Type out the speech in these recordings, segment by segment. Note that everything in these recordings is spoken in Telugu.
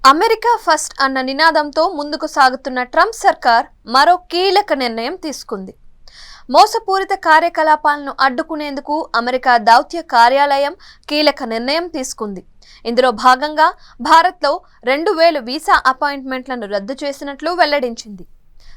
అమెరికా ఫస్ట్ అన్న నినాదంతో ముందుకు సాగుతున్న ట్రంప్ సర్కార్ మరో కీలక నిర్ణయం తీసుకుంది. మోసపూరిత కార్యకలాపాలను అడ్డుకునేందుకు అమెరికా దౌత్య కార్యాలయం కీలక నిర్ణయం తీసుకుంది. ఇందులో భాగంగా భారత్లో 2000 వీసా అపాయింట్మెంట్లను రద్దు చేసినట్లు వెల్లడించింది.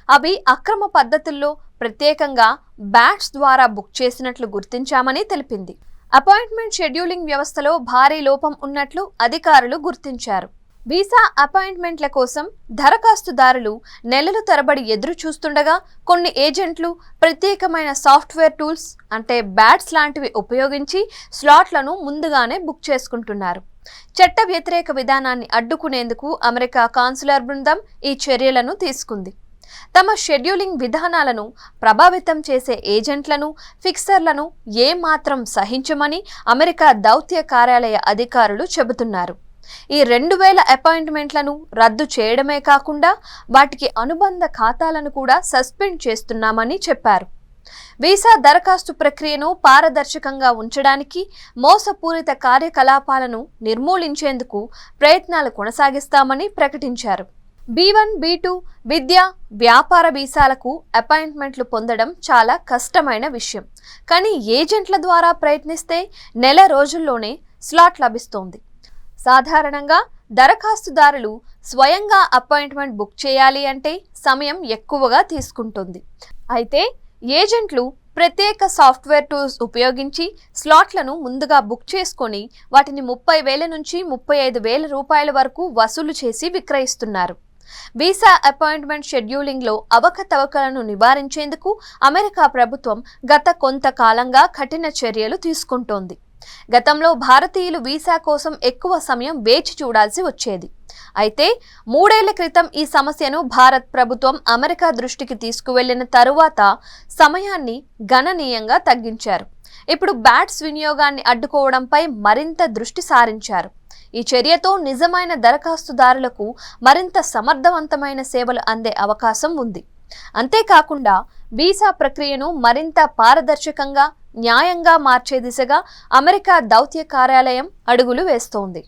అవి అక్రమ పద్ధతుల్లో ప్రత్యేకంగా బ్యాట్స్ ద్వారా బుక్ చేసినట్లు గుర్తించామని తెలిపింది. అపాయింట్మెంట్ షెడ్యూలింగ్ వ్యవస్థలో భారీ లోపం ఉన్నట్లు అధికారులు గుర్తించారు. వీసా అపాయింట్మెంట్ల కోసం దరఖాస్తుదారులు నెలలు తరబడి ఎదురు చూస్తుండగా కొన్ని ఏజెంట్లు ప్రత్యేకమైన సాఫ్ట్వేర్ టూల్స్ అంటే బ్యాట్స్ లాంటివి ఉపయోగించి స్లాట్లను ముందుగానే బుక్ చేసుకుంటున్నారు. చట్ట వ్యతిరేక విధానాన్ని అడ్డుకునేందుకు అమెరికా కాన్సులర్ బృందం ఈ చర్యలను తీసుకుంది. తమ షెడ్యూలింగ్ విధానాలను ప్రభావితం చేసే ఏజెంట్లను, ఫిక్సర్లను ఏమాత్రం సహించమని అమెరికా దౌత్య కార్యాలయ అధికారులు చెబుతున్నారు. ఈ 2000 అపాయింట్మెంట్లను రద్దు చేయడమే కాకుండా వాటికి అనుబంధ ఖాతాలను కూడా సస్పెండ్ చేస్తున్నామని చెప్పారు. వీసా దరఖాస్తు ప్రక్రియను పారదర్శకంగా ఉంచడానికి, మోసపూరిత కార్యకలాపాలను నిర్మూలించేందుకు ప్రయత్నాలు కొనసాగిస్తామని ప్రకటించారు. B1, B2 విద్యా, వ్యాపార వీసాలకు అపాయింట్మెంట్లు పొందడం చాలా కష్టమైన విషయం. కానీ ఏజెంట్ల ద్వారా ప్రయత్నిస్తే నెల రోజుల్లోనే స్లాట్ లభిస్తోంది. సాధారణంగా దరఖాస్తుదారులు స్వయంగా అపాయింట్మెంట్ బుక్ చేయాలి అంటే సమయం ఎక్కువగా తీసుకుంటుంది. అయితే ఏజెంట్లు ప్రత్యేక సాఫ్ట్వేర్ టూల్స్ ఉపయోగించి స్లాట్లను ముందుగా బుక్ చేసుకొని వాటిని 30,000 నుంచి 35,000 రూపాయల వరకు వసూలు చేసి విక్రయిస్తున్నారు. వీసా అపాయింట్మెంట్ షెడ్యూలింగ్లో అవకతవకలను నివారించేందుకు అమెరికా ప్రభుత్వం గత కొంతకాలంగా కఠిన చర్యలు తీసుకుంటోంది. గతంలో భారతీయులు వీసా కోసం ఎక్కువ సమయం వేచి చూడాల్సి వచ్చేది. అయితే 3 ఏళ్ల క్రితం ఈ సమస్యను భారత్ ప్రభుత్వం అమెరికా దృష్టికి తీసుకువెళ్లిన తరువాత సమయాన్ని గణనీయంగా తగ్గించారు. ఇప్పుడు బ్యాట్స్ వినియోగాన్ని అడ్డుకోవడంపై మరింత దృష్టి సారించారు. ఈ చర్యతో నిజమైన దరఖాస్తుదారులకు మరింత సమర్థవంతమైన సేవలు అందే అవకాశం ఉంది. అంతేకాకుండా వీసా ప్రక్రియను మరింత పారదర్శకంగా, న్యాయంగా మార్చే దిశగా అమెరికా దౌత్య కార్యాలయం అడుగులు వేస్తోంది.